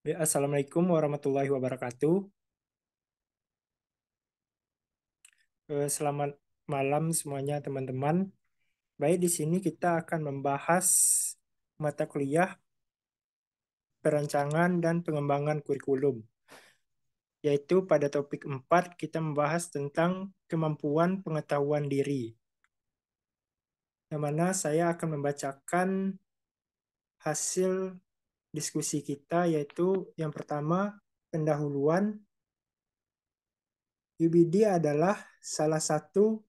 Assalamualaikum warahmatullahi wabarakatuh. Selamat malam semuanya teman-teman. Baik, di sini kita akan membahas mata kuliah perancangan dan pengembangan kurikulum. Yaitu pada topik 4 kita membahas tentang kemampuan pengetahuan diri. Yang mana saya akan membacakan hasil diskusi kita, yaitu yang pertama, pendahuluan. UBD adalah salah satu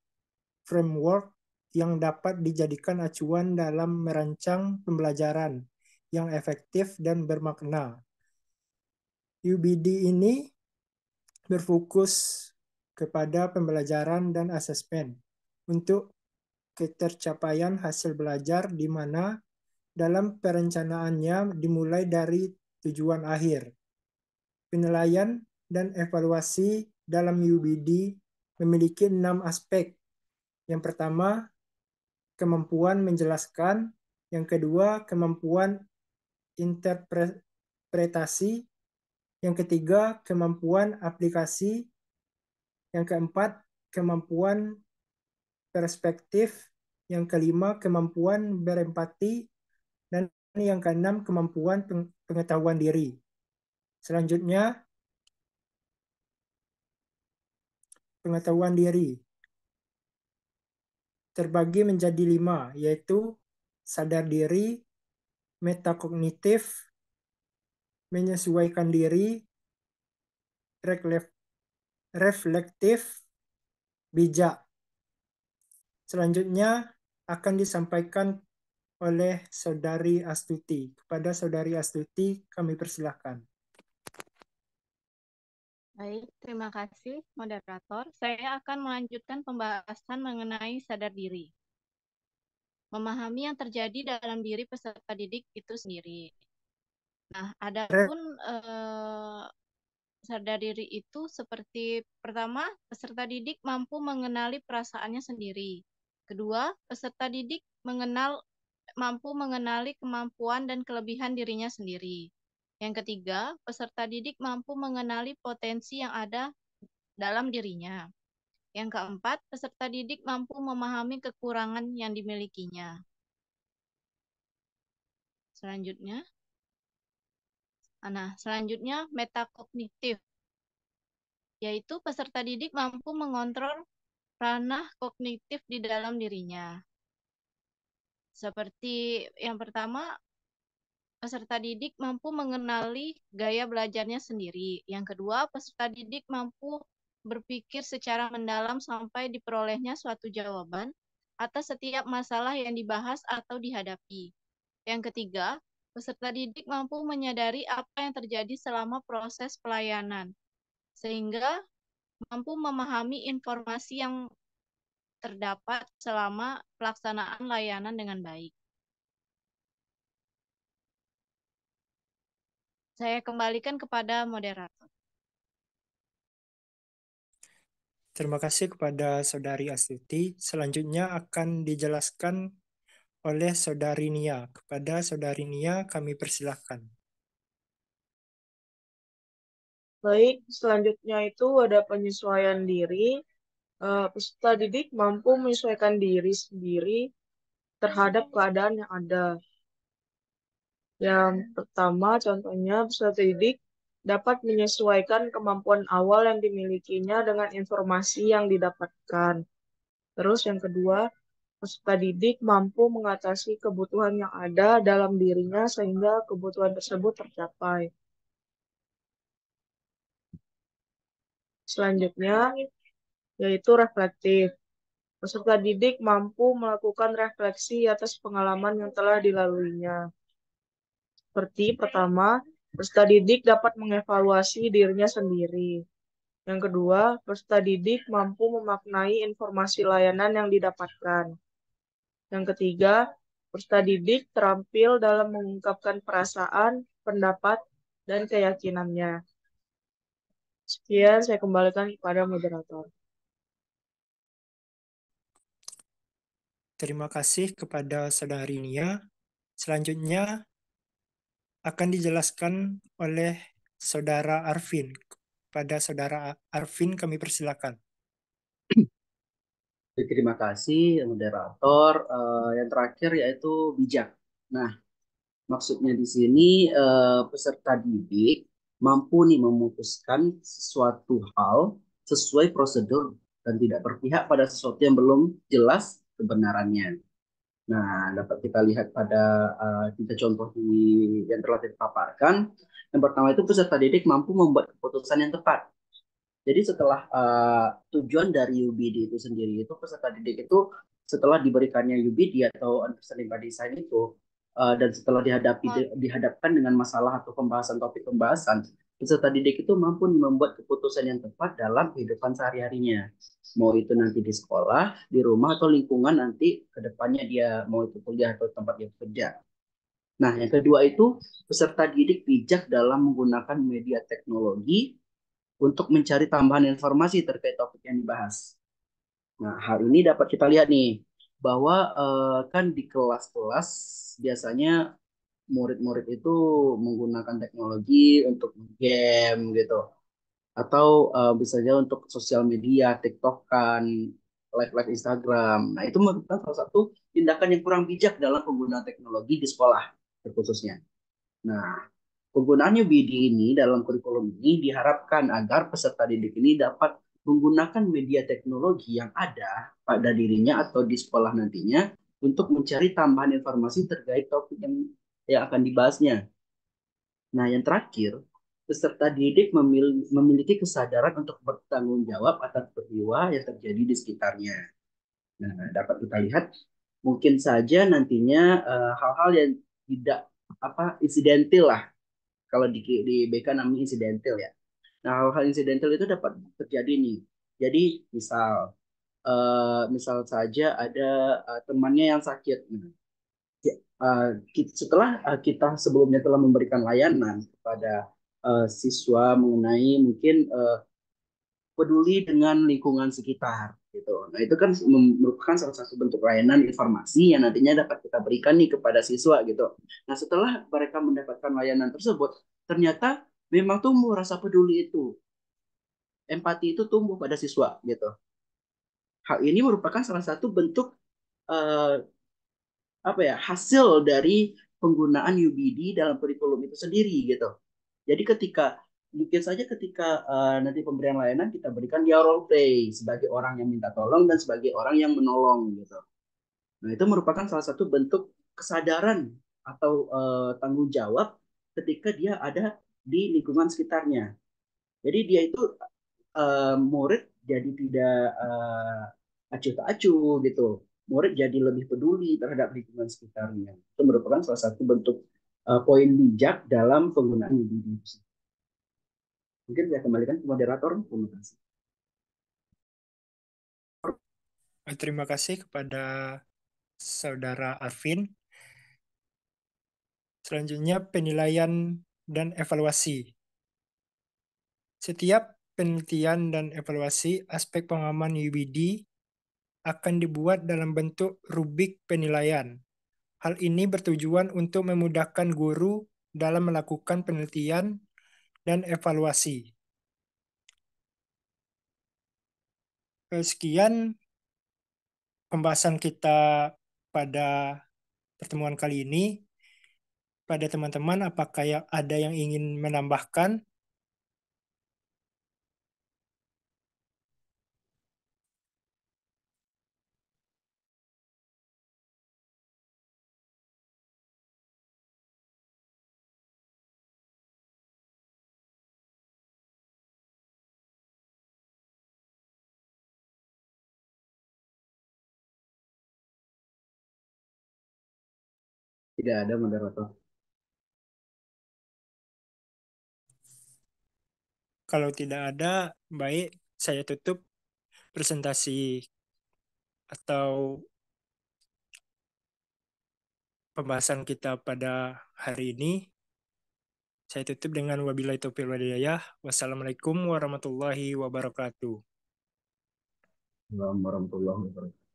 framework yang dapat dijadikan acuan dalam merancang pembelajaran yang efektif dan bermakna. UBD ini berfokus kepada pembelajaran dan asesmen untuk ketercapaian hasil belajar, di mana dalam perencanaannya dimulai dari tujuan akhir. Penilaian dan evaluasi dalam UBD memiliki 6 aspek. Yang pertama, kemampuan menjelaskan. Yang kedua, kemampuan interpretasi. Yang ketiga, kemampuan aplikasi. Yang keempat, kemampuan perspektif. Yang kelima, kemampuan berempati. Dan yang keenam, kemampuan pengetahuan diri. Selanjutnya, pengetahuan diri terbagi menjadi 5, yaitu sadar diri, metakognitif, menyesuaikan diri, reflektif, bijak. Selanjutnya akan disampaikan oleh Saudari Astuti. Kepada Saudari Astuti, kami persilahkan. Baik, terima kasih moderator. Saya akan melanjutkan pembahasan mengenai sadar diri. Memahami yang terjadi dalam diri peserta didik itu sendiri. Nah, adapun sadar diri itu seperti pertama, peserta didik mampu mengenali perasaannya sendiri. Kedua, peserta didik mampu mengenali kemampuan dan kelebihan dirinya sendiri. Yang ketiga, peserta didik mampu mengenali potensi yang ada dalam dirinya. Yang keempat, peserta didik mampu memahami kekurangan yang dimilikinya. Selanjutnya metakognitif, yaitu peserta didik mampu mengontrol ranah kognitif di dalam dirinya. Seperti yang pertama, peserta didik mampu mengenali gaya belajarnya sendiri. Yang kedua, peserta didik mampu berpikir secara mendalam sampai diperolehnya suatu jawaban atas setiap masalah yang dibahas atau dihadapi. Yang ketiga, peserta didik mampu menyadari apa yang terjadi selama proses pelayanan, sehingga mampu memahami informasi yang terdapat selama pelaksanaan layanan dengan baik. Saya kembalikan kepada moderator. Terima kasih kepada Saudari Astuti. Selanjutnya akan dijelaskan oleh Saudari Nia. Kepada Saudari Nia, kami persilahkan. Baik, selanjutnya itu ada penyesuaian diri. Peserta didik mampu menyesuaikan diri sendiri terhadap keadaan yang ada. Yang pertama, contohnya peserta didik dapat menyesuaikan kemampuan awal yang dimilikinya dengan informasi yang didapatkan. Terus yang kedua, peserta didik mampu mengatasi kebutuhan yang ada dalam dirinya sehingga kebutuhan tersebut tercapai. Selanjutnya, yaitu reflektif. Peserta didik mampu melakukan refleksi atas pengalaman yang telah dilaluinya. Seperti pertama, peserta didik dapat mengevaluasi dirinya sendiri. Yang kedua, peserta didik mampu memaknai informasi layanan yang didapatkan. Yang ketiga, peserta didik terampil dalam mengungkapkan perasaan, pendapat, dan keyakinannya. Sekian, saya kembalikan kepada moderator. Terima kasih kepada Saudari Nia. Selanjutnya akan dijelaskan oleh Saudara Arvin. Pada Saudara Arvin kami persilakan. Terima kasih moderator. Yang terakhir yaitu bijak. Nah, maksudnya di sini peserta didik mampu nih memutuskan sesuatu hal sesuai prosedur dan tidak berpihak pada sesuatu yang belum jelas kebenarannya. Nah, dapat kita lihat pada tiga contoh yang telah dipaparkan. Yang pertama itu peserta didik mampu membuat keputusan yang tepat. Jadi setelah tujuan dari UBD itu sendiri itu peserta didik itu setelah diberikannya UBD atau understanding by design itu dan setelah dihadapkan dengan masalah atau topik pembahasan, peserta didik itu mampu membuat keputusan yang tepat dalam kehidupan sehari-harinya. Mau itu nanti di sekolah, di rumah atau lingkungan nanti ke depannya dia mau itu kuliah atau tempat dia bekerja. Nah, yang kedua itu peserta didik bijak dalam menggunakan media teknologi untuk mencari tambahan informasi terkait topik yang dibahas. Nah, hal ini dapat kita lihat nih, bahwa kan di kelas-kelas biasanya murid-murid itu menggunakan teknologi untuk game gitu, atau misalnya untuk sosial media, TikTokan, live-live Instagram. Nah, itu merupakan salah satu tindakan yang kurang bijak dalam penggunaan teknologi di sekolah, khususnya. Nah, penggunaan UBD ini dalam kurikulum ini diharapkan agar peserta didik ini dapat menggunakan media teknologi yang ada pada dirinya atau di sekolah nantinya untuk mencari tambahan informasi terkait topik yang akan dibahasnya. Nah, yang terakhir, peserta didik memiliki kesadaran untuk bertanggung jawab atas peristiwa yang terjadi di sekitarnya. Nah, dapat kita lihat mungkin saja nantinya hal-hal yang tidak insidentil lah, kalau di BK namanya insidental ya. Nah, hal-hal insidental itu dapat terjadi nih. Jadi misal saja ada temannya yang sakit. Nah, setelah kita sebelumnya telah memberikan layanan kepada siswa mengenai mungkin peduli dengan lingkungan sekitar gitu. Nah, itu kan merupakan salah satu bentuk layanan informasi yang nantinya dapat kita berikan nih kepada siswa gitu. Nah, setelah mereka mendapatkan layanan tersebut, ternyata memang tumbuh rasa peduli itu. Empati itu tumbuh pada siswa gitu. Hal ini merupakan salah satu bentuk eh, hasil dari penggunaan UBD dalam kurikulum itu sendiri gitu. Jadi mungkin saja ketika nanti pemberian layanan kita berikan dia role play sebagai orang yang minta tolong dan sebagai orang yang menolong gitu. Nah, itu merupakan salah satu bentuk kesadaran atau tanggung jawab ketika dia ada di lingkungan sekitarnya. Jadi dia itu murid jadi tidak acuh tak acuh gitu. Murid jadi lebih peduli terhadap lingkungan sekitarnya. Itu merupakan salah satu bentuk poin bijak dalam penggunaan UBD. Mungkin saya kembalikan ke moderator. Terima kasih. Terima kasih kepada Saudara Arvin. Selanjutnya penilaian dan evaluasi. Setiap penelitian dan evaluasi aspek pengaman UBD akan dibuat dalam bentuk rubrik penilaian. Hal ini bertujuan untuk memudahkan guru dalam melakukan penelitian dan evaluasi. Sekian pembahasan kita pada pertemuan kali ini. Pada teman-teman, apakah ada yang ingin menambahkan? Tidak ada moderator. Kalau tidak ada, baik, saya tutup presentasi atau pembahasan kita pada hari ini. Saya tutup dengan wabillahi taufiq wal hidayah. Wassalamualaikum warahmatullahi wabarakatuh. Assalamualaikum warahmatullahi wabarakatuh.